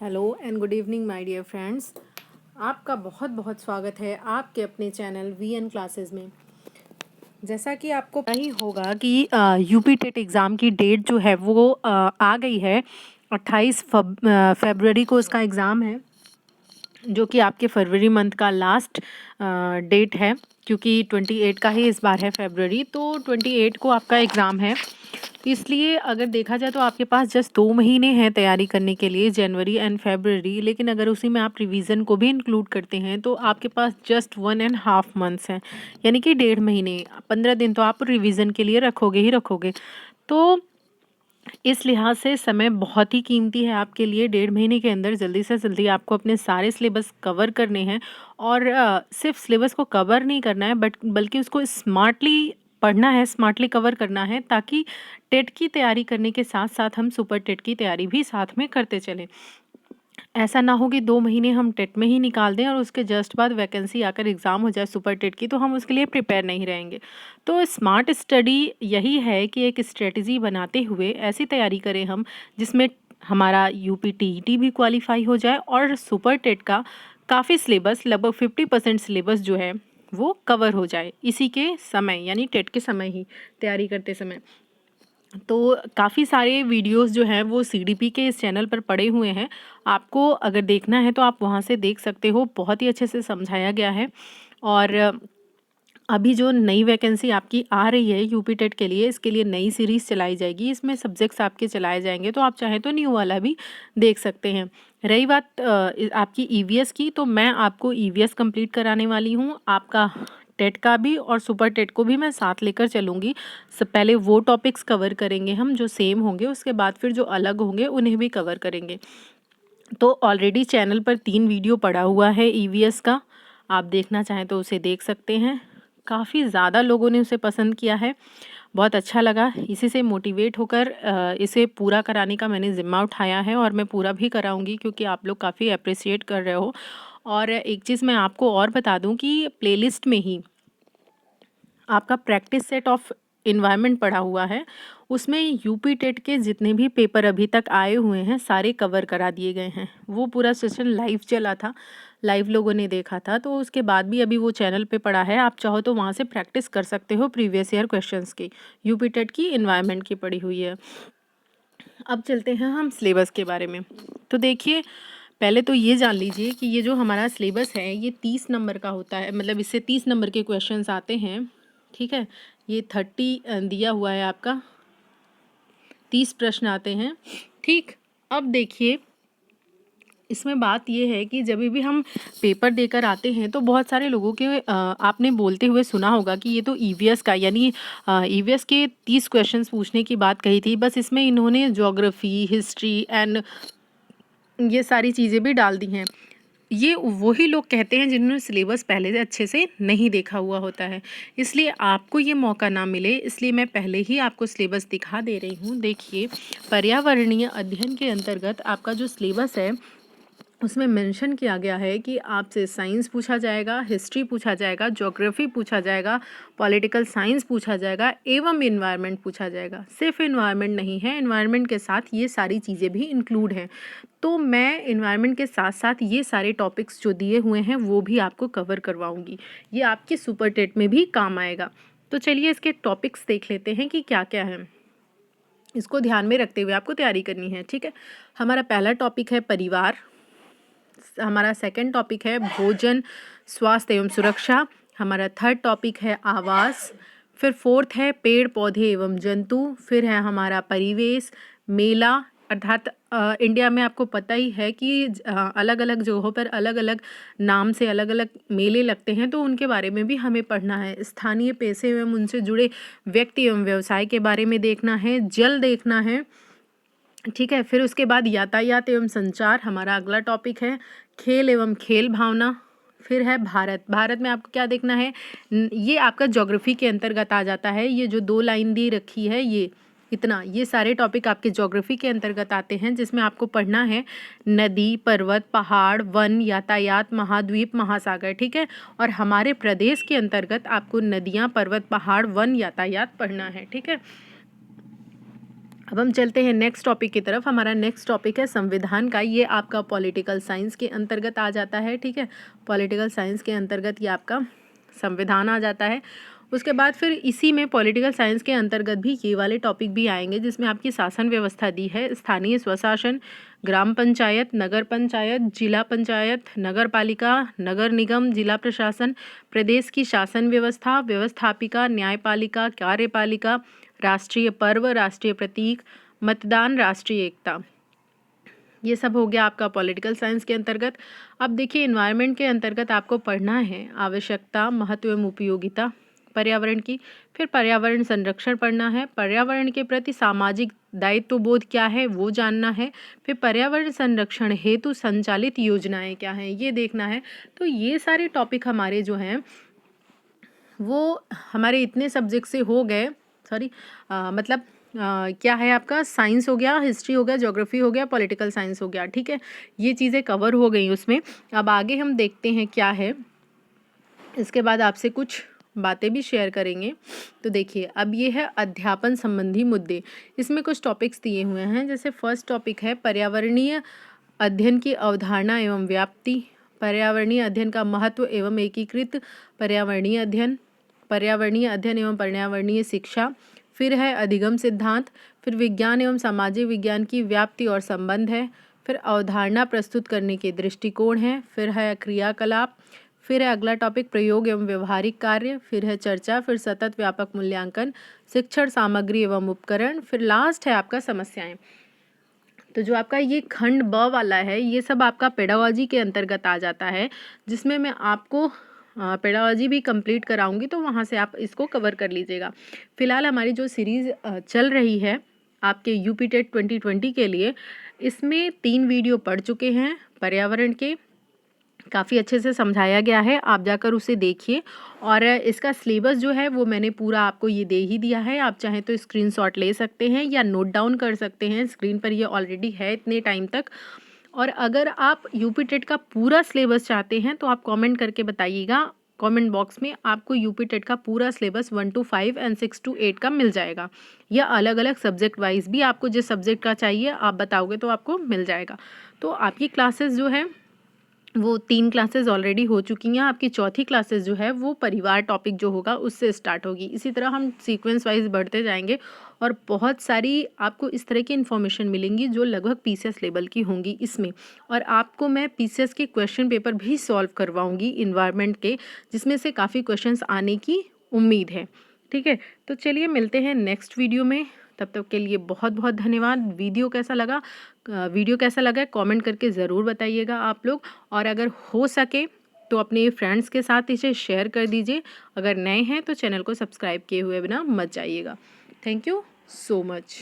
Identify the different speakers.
Speaker 1: Hello and good evening my dear friends. आपका बहुत बहुत स्वागत है आपके अपने चैनल वीएन क्लासेस में। जैसा कि आपको पता ही होगा कि यूपी टेट एग्ज़ाम की डेट जो है वो आ गई है। 28 फरवरी को इसका एग्ज़ाम है, जो कि आपके फरवरी मंथ का लास्ट डेट है, क्योंकि 28 का ही इस बार है फरवरी, तो 28 को आपका एग्ज़ाम है। इसलिए अगर देखा जाए तो आपके पास जस्ट 2 महीने हैं तैयारी करने के लिए, जनवरी एंड फरवरी। लेकिन अगर उसी में आप रिवीजन को भी इंक्लूड करते हैं तो आपके पास जस्ट 1.5 मंथ्स हैं, यानी कि 1.5 महीने। 15 दिन तो आप रिवीजन के लिए रखोगे ही रखोगे। तो इस लिहाज से समय बहुत ही कीमती है आपके लिए। 1.5 महीने के अंदर जल्दी से जल्दी आपको अपने सारे सिलेबस कवर करने हैं। और सिर्फ सिलेबस को कवर नहीं करना है बल्कि उसको स्मार्टली पढ़ना है, स्मार्टली कवर करना है, ताकि टेट की तैयारी करने के साथ साथ हम सुपर टेट की तैयारी भी साथ में करते चलें। ऐसा ना हो कि 2 महीने हम टेट में ही निकाल दें और उसके जस्ट बाद वैकेंसी आकर एग्ज़ाम हो जाए सुपर टेट की, तो हम उसके लिए प्रिपेयर नहीं रहेंगे। तो स्मार्ट स्टडी यही है कि एक स्ट्रेटजी बनाते हुए ऐसी तैयारी करें हम, जिसमें हमारा यूपी टीईटी भी क्वालिफाई हो जाए और सुपर टेट का काफ़ी सिलेबस, लगभग 50% सिलेबस जो है वो कवर हो जाए इसी के समय, यानी टेट के समय ही तैयारी करते समय। तो काफ़ी सारे वीडियोस जो हैं वो सीडीपी के इस चैनल पर पड़े हुए हैं। आपको अगर देखना है तो आप वहाँ से देख सकते हो, बहुत ही अच्छे से समझाया गया है। और अभी जो नई वैकेंसी आपकी आ रही है यूपी टेट के लिए, इसके लिए नई सीरीज़ चलाई जाएगी, इसमें सब्जेक्ट्स आपके चलाए जाएंगे, तो आप चाहें तो न्यू वाला भी देख सकते हैं। रही बात आपकी ईवीएस की, तो मैं आपको ईवीएस कंप्लीट कराने वाली हूँ। आपका टेट का भी और सुपर टेट को भी मैं साथ लेकर चलूँगी। सब पहले वो टॉपिक्स कवर करेंगे हम जो सेम होंगे, उसके बाद फिर जो अलग होंगे उन्हें भी कवर करेंगे। तो ऑलरेडी चैनल पर 3 वीडियो पड़ा हुआ है ईवीएस का, आप देखना चाहें तो उसे देख सकते हैं। काफ़ी ज़्यादा लोगों ने उसे पसंद किया है, बहुत अच्छा लगा। इसी से मोटिवेट होकर इसे पूरा कराने का मैंने ज़िम्मा उठाया है और मैं पूरा भी कराऊंगी, क्योंकि आप लोग काफ़ी अप्रिशिएट कर रहे हो। और एक चीज़ मैं आपको और बता दूं कि प्लेलिस्ट में ही आपका प्रैक्टिस सेट ऑफ इन्वायरमेंट पड़ा हुआ है, उसमें यूपी टेट के जितने भी पेपर अभी तक आए हुए हैं सारे कवर करा दिए गए हैं। वो पूरा सेशन लाइव चला था, लाइव लोगों ने देखा था, तो उसके बाद भी अभी वो चैनल पे पड़ा है। आप चाहो तो वहाँ से प्रैक्टिस कर सकते हो प्रीवियस ईयर क्वेश्चंस की। यूपी टेट की इन्वायरमेंट की पड़ी हुई है। अब चलते हैं हम सिलेबस के बारे में। तो देखिए, पहले तो ये जान लीजिए कि ये जो हमारा सिलेबस है ये 30 नंबर का होता है, मतलब इससे 30 नंबर के क्वेश्चंस आते हैं। ठीक है, ये 30 दिया हुआ है आपका, 30 प्रश्न आते हैं। ठीक, अब देखिए, इसमें बात ये है कि जब भी हम पेपर देकर आते हैं तो बहुत सारे लोगों के आपने बोलते हुए सुना होगा कि ये तो ईवीएस का, यानी ईवीएस के 30 क्वेश्चंस पूछने की बात कही थी, बस इसमें इन्होंने ज्योग्राफी, हिस्ट्री एंड ये सारी चीज़ें भी डाल दी हैं। ये वही लोग कहते हैं जिन्होंने सिलेबस पहले से अच्छे से नहीं देखा हुआ होता है, इसलिए आपको ये मौका ना मिले, इसलिए मैं पहले ही आपको सिलेबस दिखा दे रही हूँ। देखिए, पर्यावरणीय अध्ययन के अंतर्गत आपका जो सिलेबस है उसमें मेंशन किया गया है कि आपसे साइंस पूछा जाएगा, हिस्ट्री पूछा जाएगा, ज्योग्राफी पूछा जाएगा, पॉलिटिकल साइंस पूछा जाएगा एवं इन्वायरमेंट पूछा जाएगा। सिर्फ इन्वायरमेंट नहीं है, इन्वायरमेंट के साथ ये सारी चीज़ें भी इंक्लूड हैं। तो मैं इन्वायरमेंट के साथ साथ ये सारे टॉपिक्स जो दिए हुए हैं वो भी आपको कवर करवाऊँगी। ये आपके सुपर टेट में भी काम आएगा। तो चलिए इसके टॉपिक्स देख लेते हैं कि क्या क्या है। इसको ध्यान में रखते हुए आपको तैयारी करनी है। ठीक है, हमारा पहला टॉपिक है परिवार, हमारा सेकंड टॉपिक है भोजन, स्वास्थ्य एवं सुरक्षा, हमारा थर्ड टॉपिक है आवास, फिर फोर्थ है पेड़ पौधे एवं जंतु, फिर है हमारा परिवेश, मेला, अर्थात इंडिया में आपको पता ही है कि अलग अलग जगहों पर अलग अलग नाम से अलग अलग मेले लगते हैं, तो उनके बारे में भी हमें पढ़ना है। स्थानीय पेशे एवं उनसे जुड़े व्यक्ति एवं व्यवसाय के बारे में देखना है, जल देखना है। ठीक है, फिर उसके बाद यातायात एवं संचार हमारा अगला टॉपिक है, खेल एवं खेल भावना, फिर है भारत। भारत में आपको क्या देखना है, ये आपका ज्योग्राफी के अंतर्गत आ जाता है। ये जो 2 लाइन दी रखी है, ये इतना, ये सारे टॉपिक आपके ज्योग्राफी के अंतर्गत आते हैं, जिसमें आपको पढ़ना है नदी, पर्वत, पहाड़, वन, यातायात, महाद्वीप, महासागर। ठीक है, और हमारे प्रदेश के अंतर्गत आपको नदियाँ, पर्वत, पहाड़, वन, यातायात पढ़ना है। ठीक है, अब हम चलते हैं नेक्स्ट टॉपिक की तरफ। हमारा नेक्स्ट टॉपिक है संविधान का। ये आपका पॉलिटिकल साइंस के अंतर्गत आ जाता है, ठीक है। पॉलिटिकल साइंस के अंतर्गत ये आपका संविधान आ जाता है। उसके बाद फिर इसी में पॉलिटिकल साइंस के अंतर्गत भी ये वाले टॉपिक भी आएंगे, जिसमें आपकी शासन व्यवस्था दी है, स्थानीय स्वशासन, ग्राम पंचायत, नगर पंचायत, जिला पंचायत, नगर पालिका, नगर निगम, जिला प्रशासन, प्रदेश की शासन व्यवस्था, व्यवस्थापिका, न्यायपालिका, कार्यपालिका, राष्ट्रीय पर्व, राष्ट्रीय प्रतीक, मतदान, राष्ट्रीय एकता। ये सब हो गया आपका पॉलिटिकल साइंस के अंतर्गत। अब देखिए एनवायरनमेंट के अंतर्गत आपको पढ़ना है आवश्यकता, महत्व एवं उपयोगिता पर्यावरण की। फिर पर्यावरण संरक्षण पढ़ना है, पर्यावरण के प्रति सामाजिक दायित्व बोध क्या है वो जानना है। फिर पर्यावरण संरक्षण हेतु संचालित योजनाएं क्या हैं ये देखना है। तो ये सारे टॉपिक हमारे जो हैं वो हमारे इतने सब्जेक्ट से हो गए, सॉरी मतलब क्या है आपका साइंस हो गया, हिस्ट्री हो गया, ज्योग्राफी हो गया, पॉलिटिकल साइंस हो गया, ठीक है। ये चीज़ें कवर हो गई उसमें। अब आगे हम देखते हैं क्या है, इसके बाद आपसे कुछ बातें भी शेयर करेंगे। तो देखिए अब ये है अध्यापन संबंधी मुद्दे। इसमें कुछ टॉपिक्स दिए हुए हैं, जैसे फर्स्ट टॉपिक है पर्यावरणीय अध्ययन की अवधारणा एवं व्याप्ति, पर्यावरणीय अध्ययन का महत्व एवं एकीकृत पर्यावरणीय अध्ययन, पर्यावरणीय अध्ययन एवं पर्यावरणीय शिक्षा। फिर है अधिगम सिद्धांत, फिर विज्ञान एवं सामाजिक विज्ञान की व्याप्ति और संबंध है, फिर अवधारणा प्रस्तुत करने के दृष्टिकोण है, फिर है क्रियाकलाप, फिर है अगला टॉपिक प्रयोग एवं व्यवहारिक कार्य, फिर है चर्चा, फिर सतत व्यापक मूल्यांकन, शिक्षण सामग्री एवं उपकरण, फिर लास्ट है आपका समस्याएं। तो जो आपका ये खंड ब वाला है ये सब आपका पेडागोजी के अंतर्गत आ जाता है, जिसमें मैं आपको पेडागोजी भी कंप्लीट कराऊंगी, तो वहाँ से आप इसको कवर कर लीजिएगा। फिलहाल हमारी जो सीरीज़ चल रही है आपके यूपी टेट 2020 के लिए, इसमें 3 वीडियो पढ़ चुके हैं पर्यावरण के, काफ़ी अच्छे से समझाया गया है, आप जाकर उसे देखिए। और इसका सिलेबस जो है वो मैंने पूरा आपको ये दे ही दिया है, आप चाहें तो स्क्रीनशॉट ले सकते हैं या नोट डाउन कर सकते हैं, स्क्रीन पर ये ऑलरेडी है इतने टाइम तक। और अगर आप यूपी टेट का पूरा सिलेबस चाहते हैं तो आप कमेंट करके बताइएगा, कमेंट बॉक्स में आपको यूपी टेट का पूरा सिलेबस 1 to 5 एंड 6 to 8 का मिल जाएगा, या अलग अलग सब्जेक्ट वाइज भी आपको जिस सब्जेक्ट का चाहिए आप बताओगे तो आपको मिल जाएगा। तो आपकी क्लासेस जो है वो 3 क्लासेस ऑलरेडी हो चुकी हैं, आपकी चौथी क्लासेस जो है वो परिवार टॉपिक जो होगा उससे स्टार्ट होगी। इसी तरह हम सीक्वेंस वाइज बढ़ते जाएंगे और बहुत सारी आपको इस तरह की इन्फॉर्मेशन मिलेंगी जो लगभग पीसीएस लेवल की होंगी इसमें। और आपको मैं पीसीएस के क्वेश्चन पेपर भी सॉल्व करवाऊंगी इन्वायरमेंट के, जिसमें से काफ़ी क्वेश्चंस आने की उम्मीद है, ठीक है। तो चलिए मिलते हैं नेक्स्ट वीडियो में, तब तक के लिए बहुत बहुत धन्यवाद। वीडियो कैसा लगा कमेंट करके ज़रूर बताइएगा आप लोग, और अगर हो सके तो अपने फ्रेंड्स के साथ इसे शेयर कर दीजिए। अगर नए हैं तो चैनल को सब्सक्राइब किए हुए बिना मत जाइएगा। Thank you so much.